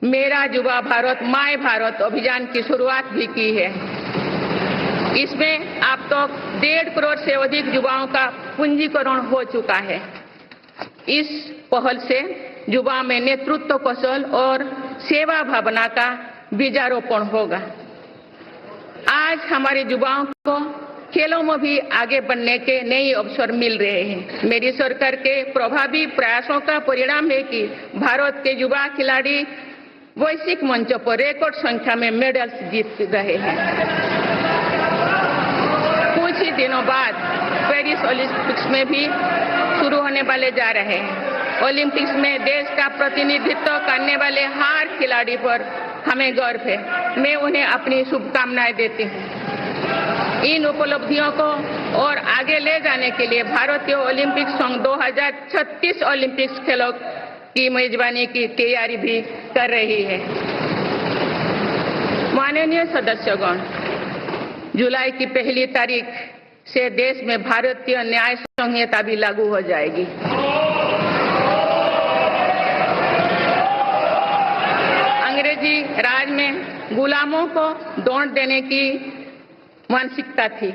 मेरा युवा भारत माय भारत अभियान की शुरुआत भी की है। इसमें अब तक 1.5 करोड़ से अधिक युवाओं का पंजीकरण हो चुका है। इस पहल से युवाओं में नेतृत्व कौशल और सेवा भावना का बीजारोपण होगा। आज हमारे युवाओं को खेलों में भी आगे बढ़ने के नए अवसर मिल रहे हैं। मेरी सरकार के प्रभावी प्रयासों का परिणाम है कि भारत के युवा खिलाड़ी वैश्विक मंचों पर रिकॉर्ड संख्या में मेडल्स जीत रहे हैं। कुछ ही दिनों बाद पेरिस ओलंपिक्स में भी शुरू होने वाले जा रहे हैं। ओलंपिक्स में देश का प्रतिनिधित्व करने वाले हर खिलाड़ी पर हमें गर्व है। मैं उन्हें अपनी शुभकामनाएं देती हूँ। इन उपलब्धियों को और आगे ले जाने के लिए भारतीय ओलंपिक संघ 2036 ओलंपिक्स खेलों की मेजबानी की तैयारी भी कर रही है। माननीय सदस्यगण, जुलाई की 1 तारीख से देश में भारतीय न्याय संहिता भी लागू हो जाएगी। अंग्रेजी राज में गुलामों को दौड़ देने की मानसिकता थी।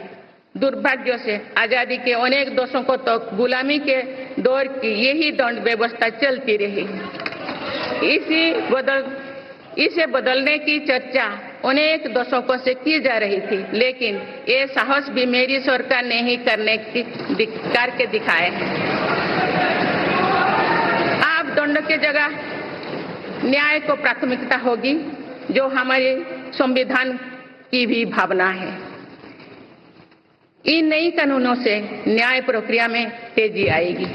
दुर्भाग्य से आजादी के अनेक दशकों तक गुलामी के दौर की यही दंड व्यवस्था चलती रही। इसे बदलने की चर्चा अनेक दशकों से की जा रही थी, लेकिन ये साहस भी मेरी सरकार ने ही करके दिखाए हैं। अब दंड के जगह न्याय को प्राथमिकता होगी, जो हमारे संविधान की भी भावना है। इन नई कानूनों से न्याय प्रक्रिया में तेजी आएगी।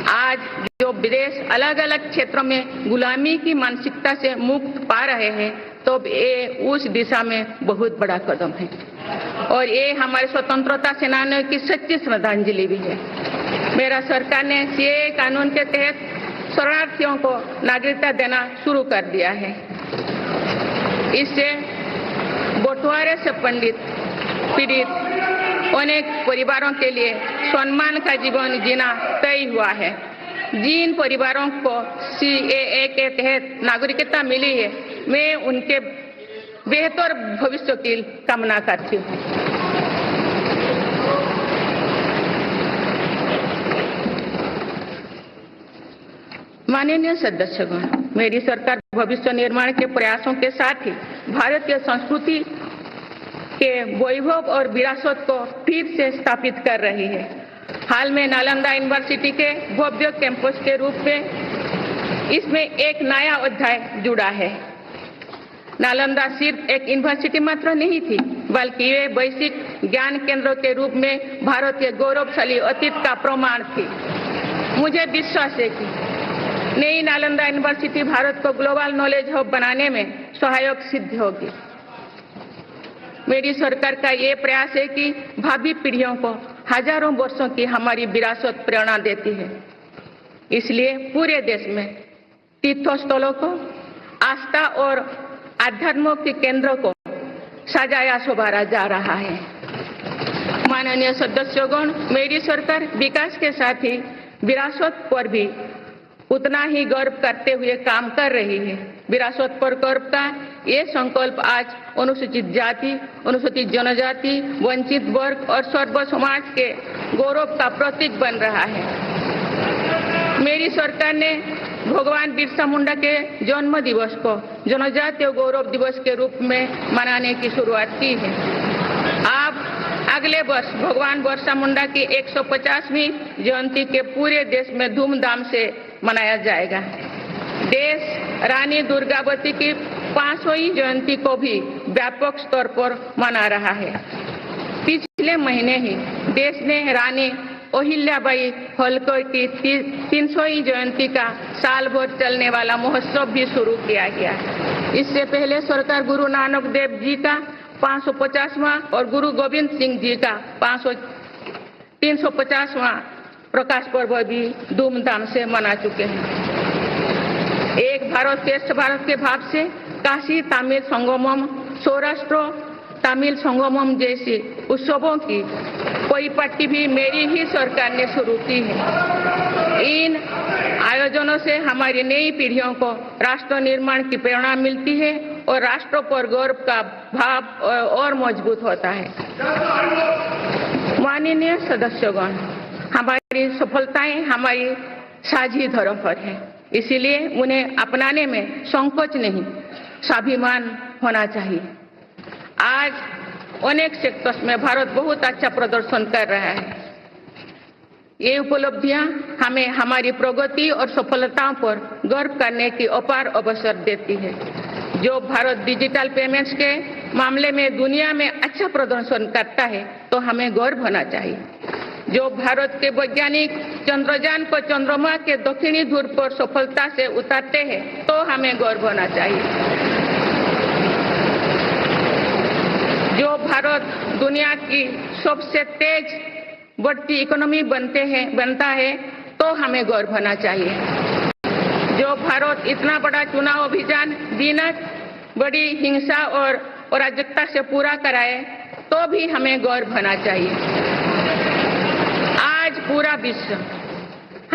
आज जो विदेश अलग अलग क्षेत्रों में गुलामी की मानसिकता से मुक्त पा रहे हैं, तो ये उस दिशा में बहुत बड़ा कदम है और ये हमारे स्वतंत्रता सेनानियों की सच्ची श्रद्धांजलि भी है। मेरा सरकार ने सीएए कानून के तहत शरणार्थियों को नागरिकता देना शुरू कर दिया है। इससे बंटवारे से पीड़ित अनेक परिवारों के लिए सम्मान का जीवन जीना तय हुआ है। जिन परिवारों को सीएए के तहत नागरिकता मिली है, मैं उनके बेहतर भविष्य की कामना करती हूँ। माननीय सदस्यगण, मेरी सरकार भविष्य निर्माण के प्रयासों के साथ ही भारतीय संस्कृति के वैभव और विरासत को फिर से स्थापित कर रही है। हाल में नालंदा यूनिवर्सिटी के भव्य कैंपस के रूप में इसमें एक नया अध्याय जुड़ा है। नालंदा सिर्फ एक यूनिवर्सिटी मात्र नहीं थी, बल्कि ये वैश्विक ज्ञान केंद्र के रूप में भारतीय गौरवशाली अतीत का प्रमाण थी। मुझे विश्वास है कि नई नालंदा यूनिवर्सिटी भारत को ग्लोबल नॉलेज हब बनाने में सहायक सिद्ध होगी। मेरी सरकार का ये प्रयास है कि भावी पीढ़ियों को हजारों वर्षों की हमारी विरासत प्रेरणा देती है। इसलिए पूरे देश में तीर्थस्थलों को, आस्था और आध्यात्म के केंद्रों को सजाया संवारा जा रहा है। माननीय सदस्यगण, मेरी सरकार विकास के साथ ही विरासत पर भी उतना ही गर्व करते हुए काम कर रही है। विरासत पर गर्व का ये संकल्प आज अनुसूचित जाति, अनुसूचित जनजाति, वंचित वर्ग और सर्व समाज के गौरव का प्रतीक बन रहा है। मेरी सरकार ने भगवान बिरसा मुंडा के जन्म दिवस को जनजातीय गौरव दिवस के रूप में मनाने की शुरुआत की है। अब अगले वर्ष भगवान बिरसा मुंडा की 150वीं जयंती के पूरे देश में धूमधाम से मनाया जाएगा। देश रानी दुर्गावती की 500वीं जयंती को भी व्यापक स्तर पर मना रहा है। पिछले महीने ही देश ने रानी अहिल्याबाई होलकर की 300वीं जयंती का साल भर चलने वाला महोत्सव भी शुरू किया गया है। इससे पहले सरकार गुरु नानक देव जी का 550वां और गुरु गोविंद सिंह जी का 350वां प्रकाश पर्व भी धूमधाम से मना चुके हैं। एक भारत श्रेष्ठ भारत के भाव से काशी तमिल संगमम, सौराष्ट्र तमिल संगमम जैसी उत्सवों की परिपाटी भी मेरी ही सरकार ने शुरू की है। इन आयोजनों से हमारी नई पीढ़ियों को राष्ट्र निर्माण की प्रेरणा मिलती है और राष्ट्र पर गौरव का भाव और मजबूत होता है। माननीय सदस्यगण, हमारी सफलताएं हमारी साझी धरोहर है, इसीलिए उन्हें अपनाने में संकोच नहीं, स्वाभिमान होना चाहिए। आज अनेक सेक्टर्स में भारत बहुत अच्छा प्रदर्शन कर रहा है। ये उपलब्धियां हमें हमारी प्रगति और सफलताओं पर गर्व करने की अपार अवसर देती है। जो भारत डिजिटल पेमेंट्स के मामले में दुनिया में अच्छा प्रदर्शन करता है तो हमें गर्व होना चाहिए। जो भारत के वैज्ञानिक चंद्रयान को चंद्रमा के दक्षिणी ध्रुव पर सफलता से उतारते हैं तो हमें गर्व होना चाहिए। जो भारत दुनिया की सबसे तेज बढ़ती इकोनॉमी बनता है तो हमें गर्व होना चाहिए। जो भारत इतना बड़ा चुनाव अभियान बिना बड़ी हिंसा और अराजकता से पूरा कराए तो भी हमें गर्व होना चाहिए। आज पूरा विश्व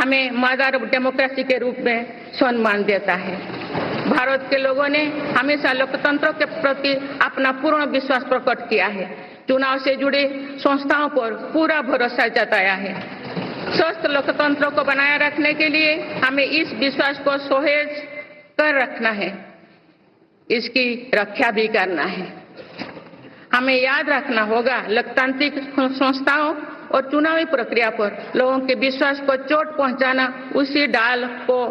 हमें मदर ऑफ डेमोक्रेसी के रूप में सम्मान देता है। भारत के लोगों ने हमेशा लोकतंत्र के प्रति अपना पूर्ण विश्वास प्रकट किया है। चुनाव से जुड़ी संस्थाओं पर पूरा भरोसा जताया है। स्वस्थ लोकतंत्र को बनाए रखने के लिए हमें इस विश्वास को सहेज कर रखना है, इसकी रक्षा भी करना है। हमें याद रखना होगा, लोकतांत्रिक संस्थाओं और चुनावी प्रक्रिया पर लोगों के विश्वास को चोट पहुंचाना उसी डाल को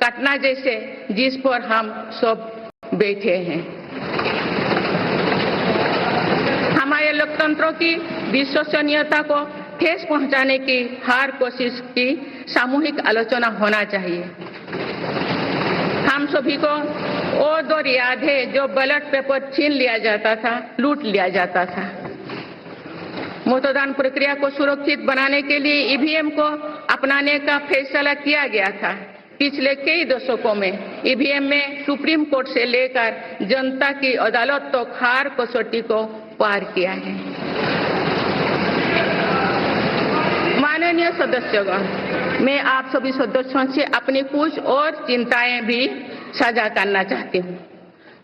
काटना जैसे जिस पर हम सब बैठे हैं। हमारे लोकतंत्रों की विश्वसनीयता को ठेस पहुंचाने की हर कोशिश की सामूहिक आलोचना होना चाहिए। हम सभी को वो दौर याद है जो बैलेट पेपर छीन लिया जाता था, लूट लिया जाता था। मतदान प्रक्रिया को सुरक्षित बनाने के लिए ईवीएम को अपनाने का फैसला किया गया था। पिछले कई दशकों में ईवीएम में सुप्रीम कोर्ट से लेकर जनता की अदालत तक हर कसौटी को पार किया है। माननीय सदस्यगण, मैं आप सभी सदस्यों से अपनी कुछ और चिंताएं भी साझा करना चाहती हूँ।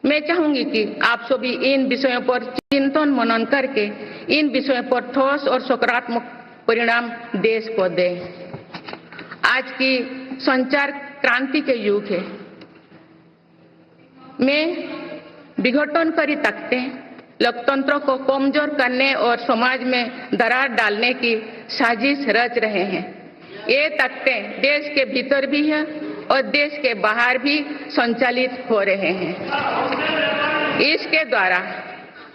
मैं चाहूंगी कि आप सभी इन विषयों पर चिंतन मनन करके इन विषयों पर ठोस और सकारात्मक परिणाम देश को दें। आज की संचार क्रांति के युग है। मैं विघटनकारी ताकतें लोकतंत्र को कमजोर करने और समाज में दरार डालने की साजिश रच रहे हैं। ये ताकतें देश के भीतर भी है और देश के बाहर भी संचालित हो रहे हैं। इसके द्वारा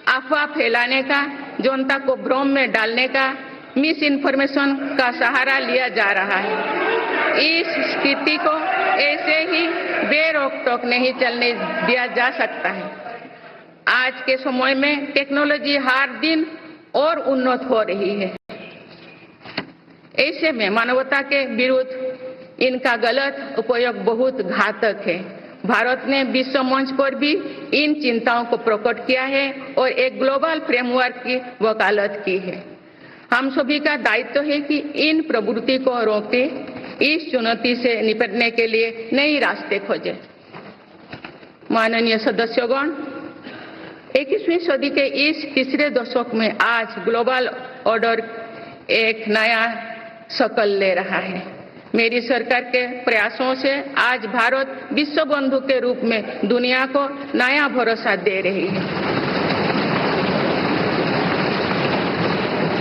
अफवाह फैलाने का, जनता को भ्रम में डालने का, मिस इन्फॉर्मेशन का सहारा लिया जा रहा है। इस स्थिति को ऐसे ही बेरोक टोक नहीं चलने दिया जा सकता है। आज के समय में टेक्नोलॉजी हर दिन और उन्नत हो रही है। ऐसे में मानवता के विरुद्ध इनका गलत उपयोग बहुत घातक है। भारत ने विश्व मंच पर भी इन चिंताओं को प्रकट किया है और एक ग्लोबल फ्रेमवर्क की वकालत की है। हम सभी का दायित्व है कि इन प्रवृत्ति को रोके, इस चुनौती से निपटने के लिए नए रास्ते खोजें। माननीय सदस्यगण, 21वीं सदी के इस तीसरे दशक में आज ग्लोबल ऑर्डर एक नया शक्ल ले रहा है। मेरी सरकार के प्रयासों से आज भारत विश्व बंधु के रूप में दुनिया को नया भरोसा दे रही है।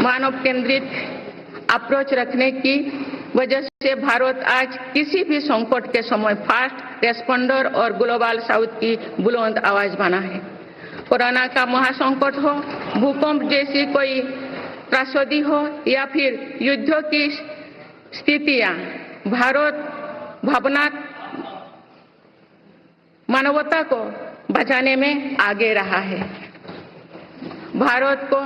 मानव केंद्रित अप्रोच रखने की वजह से भारत आज किसी भी संकट के समय फास्ट रेस्पॉन्डर और ग्लोबल साउथ की बुलंद आवाज बना है। कोरोना का महासंकट हो, भूकंप जैसी कोई त्रासदी हो या फिर युद्धों की स्थितियां, भारत मानवता को बचाने में आगे रहा है। भारत को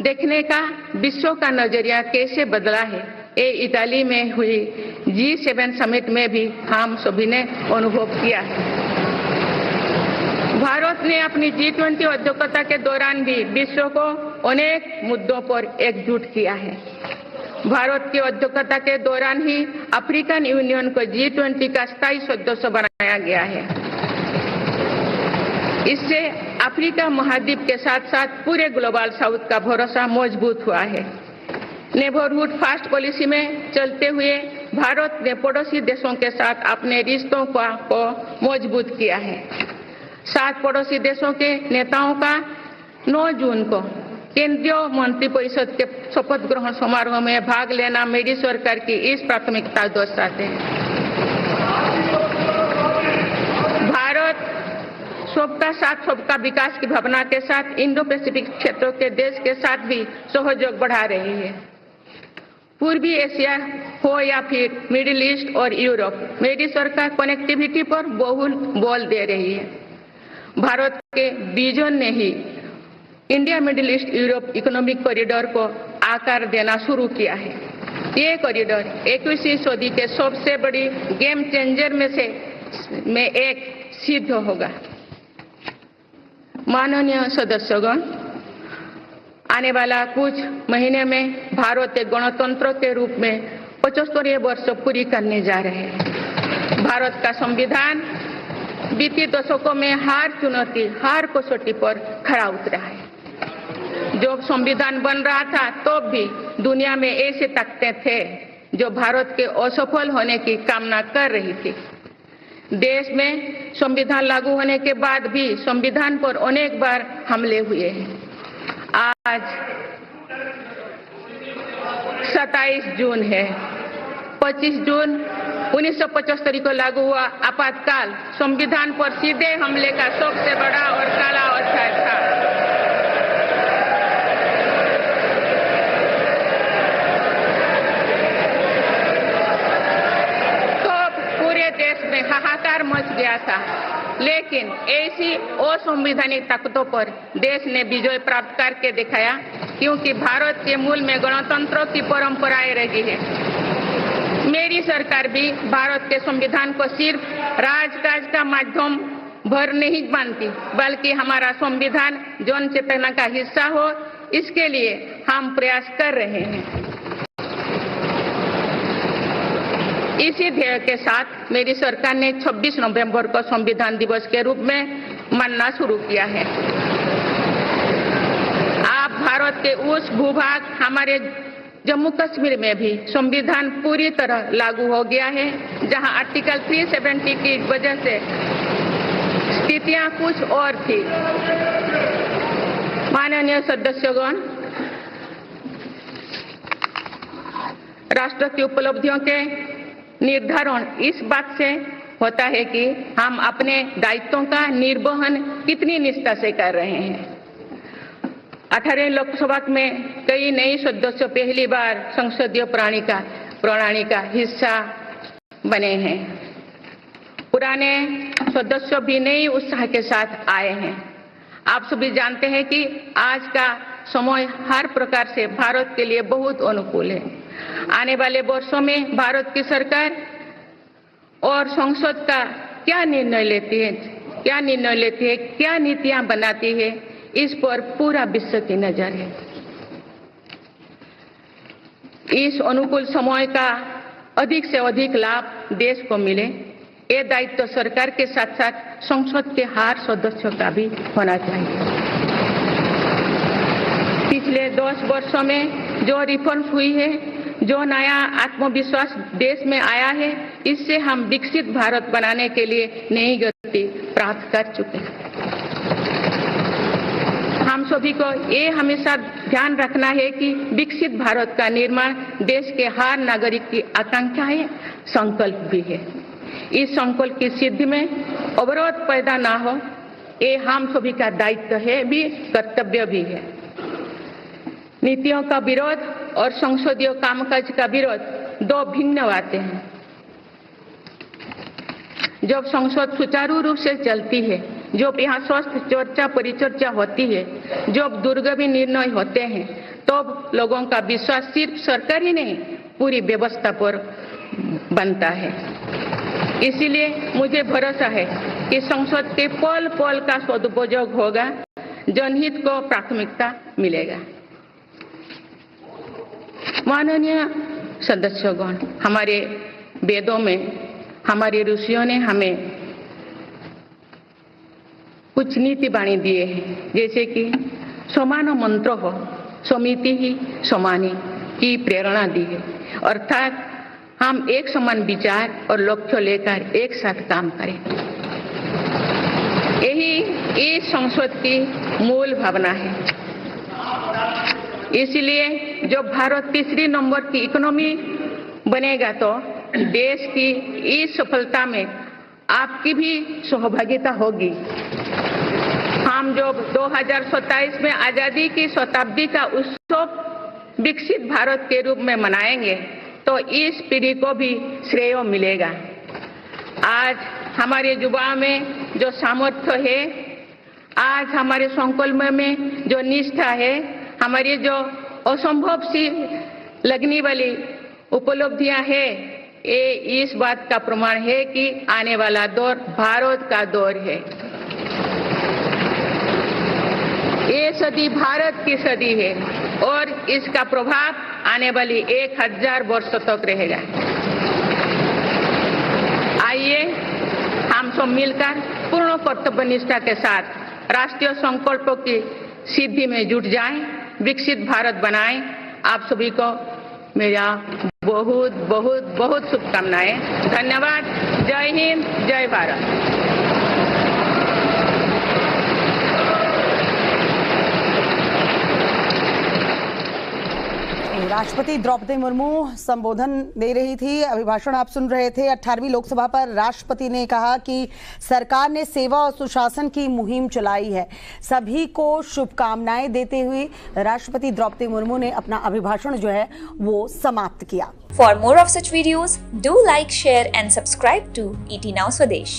देखने का विश्व का नजरिया कैसे बदला है, ये इताली में हुई G7 समिट में भी हम सभी ने अनुभव किया है। भारत ने अपनी G20 अध्यक्षता के दौरान भी विश्व को अनेक मुद्दों पर एकजुट किया है। भारत की अध्यक्षता के दौरान ही अफ्रीकन यूनियन को G20 का स्थायी सदस्य बनाया गया है। इससे अफ्रीका महाद्वीप के साथ साथ पूरे ग्लोबल साउथ का भरोसा मजबूत हुआ है। नेबरहुड फास्ट पॉलिसी में चलते हुए भारत ने पड़ोसी देशों के साथ अपने रिश्तों को मजबूत किया है। 7 पड़ोसी देशों के नेताओं का 9 जून को केंद्रीय मंत्रिपरिषद के शपथ ग्रहण समारोह में भाग लेना मेरी सरकार की इस प्राथमिकता दर्शाते हैं। भारत सबका साथ सबका विकास की भावना के साथ इंडो पैसिफिक क्षेत्रों के देश के साथ भी सहयोग बढ़ा रही है। पूर्वी एशिया हो या फिर मिडिल ईस्ट और यूरोप, मेरी सरकार कनेक्टिविटी पर बहुल बल दे रही है। भारत के विजन ने ही India middle east Europe economic corridor को आकार देना शुरू किया है। ये कॉरिडोर 21वीं सदी के सबसे बड़ी गेम चेंजर में एक सिद्ध होगा। माननीय सदस्यगण, आने वाला कुछ महीने में भारत एक गणतंत्र के रूप में 75वें वर्ष पूरी करने जा रहे हैं। भारत का संविधान बीते दशकों में हर कसौटी पर खरा उतरा है। जब संविधान बन रहा था तो भी दुनिया में ऐसे ताकतें थे जो भारत के असफल होने की कामना कर रही थी। देश में संविधान लागू होने के बाद भी संविधान पर अनेक बार हमले हुए हैं। आज 27 जून है। 25 जून 1975 को लागू हुआ आपातकाल संविधान पर सीधे हमले का सबसे बड़ा और काला अध्याय था। देश में हाहाकार मच गया था, लेकिन ऐसी असंवैधानिक ताकतों पर देश ने विजय प्राप्त करके दिखाया, क्योंकि भारत के मूल में गणतंत्र की परंपराएं रही है। मेरी सरकार भी भारत के संविधान को सिर्फ राजकाज का माध्यम भर नहीं मानती, बल्कि हमारा संविधान जन चेतना का हिस्सा हो, इसके लिए हम प्रयास कर रहे हैं। इसी ध्येय के साथ मेरी सरकार ने 26 नवंबर को संविधान दिवस के रूप में मानना शुरू किया है। आप भारत के उस भूभाग हमारे जम्मू कश्मीर में भी संविधान पूरी तरह लागू हो गया है, जहां आर्टिकल 370 की वजह से स्थितियां कुछ और थी। माननीय सदस्यगण, राष्ट्र की उपलब्धियों के निर्धारण इस बात से होता है कि हम अपने दायित्वों का निर्वहन कितनी निष्ठा से कर रहे हैं। 18 लोकसभा में कई नए सदस्य पहली बार संसदीय प्रणाली का हिस्सा बने हैं। पुराने सदस्य भी नए उत्साह के साथ आए हैं। आप सभी जानते हैं कि आज का समय हर प्रकार से भारत के लिए बहुत अनुकूल है। आने वाले वर्षों में भारत की सरकार और संसद का क्या निर्णय लेती है, क्या नीतियां बनाती है, इस पर पूरा विश्व की नजर है। इस अनुकूल समय का अधिक से अधिक लाभ देश को मिले, ये दायित्व सरकार के साथ साथ संसद के हर सदस्यों का भी होना चाहिए। पिछले 10 वर्षों में जो रिफॉर्म्स हुई है, जो नया आत्मविश्वास देश में आया है, इससे हम विकसित भारत बनाने के लिए नई गति प्राप्त कर चुके हैं। हम सभी को ये हमेशा ध्यान रखना है कि विकसित भारत का निर्माण देश के हर नागरिक की आकांक्षा है, संकल्प भी है। इस संकल्प की सिद्धि में अवरोध पैदा ना हो, ये हम सभी का दायित्व है भी, कर्तव्य भी है। नीतियों का विरोध और संसदीय कामकाज का विरोध दो भिन्न बातें हैं। जब संसद सुचारू रूप से चलती है, जब यहाँ स्वस्थ चर्चा परिचर्चा होती है, जब दूरगामी निर्णय होते हैं, तब लोगों का विश्वास सिर्फ सरकार ही नहीं, पूरी व्यवस्था पर बनता है। इसीलिए मुझे भरोसा है कि संसद के पल पल का सदुपयोग होगा, जनहित को प्राथमिकता मिलेगा। माननीय सदस्यगण, हमारे वेदों में हमारे ऋषियों ने हमें कुछ नीति बाणी दिए हैं, जैसे कि समान मंत्र हो, समिति ही समानी, की प्रेरणा दी है। अर्थात हम एक समान विचार और लक्ष्य लेकर एक साथ काम करें, यही इस संसद की मूल भावना है। इसलिए जब भारत तीसरी नंबर की इकोनॉमी बनेगा तो देश की इस सफलता में आपकी भी सहभागिता होगी। हम जब 2027 में आजादी की शताब्दी का उत्सव विकसित भारत के रूप में मनाएंगे तो इस पीढ़ी को भी श्रेय मिलेगा। आज हमारे युवाओं में जो सामर्थ्य है, आज हमारे संकल्प में जो निष्ठा है, हमारी जो असंभव सी लगने वाली उपलब्धियां है, ये इस बात का प्रमाण है कि आने वाला दौर भारत का दौर है। ये सदी भारत की सदी है और इसका प्रभाव आने वाली 1000 वर्ष तक रहेगा। आइए हम सब मिलकर पूर्ण कर्तव्यनिष्ठा के साथ राष्ट्रीय संकल्पों की सिद्धि में जुट जाएं, विकसित भारत बनाएं। आप सभी को मेरा बहुत बहुत बहुत शुभकामनाएं। धन्यवाद। जय हिंद, जय भारत। राष्ट्रपति द्रौपदी मुर्मू संबोधन दे रही थी, अभिभाषण आप सुन रहे थे। 18वीं लोकसभा पर राष्ट्रपति ने कहा कि सरकार ने सेवा और सुशासन की मुहिम चलाई है। सभी को शुभकामनाएं देते हुए राष्ट्रपति द्रौपदी मुर्मू ने अपना अभिभाषण जो है वो समाप्त किया। For more of such videos, do like, share and subscribe to ET Now Swadesh.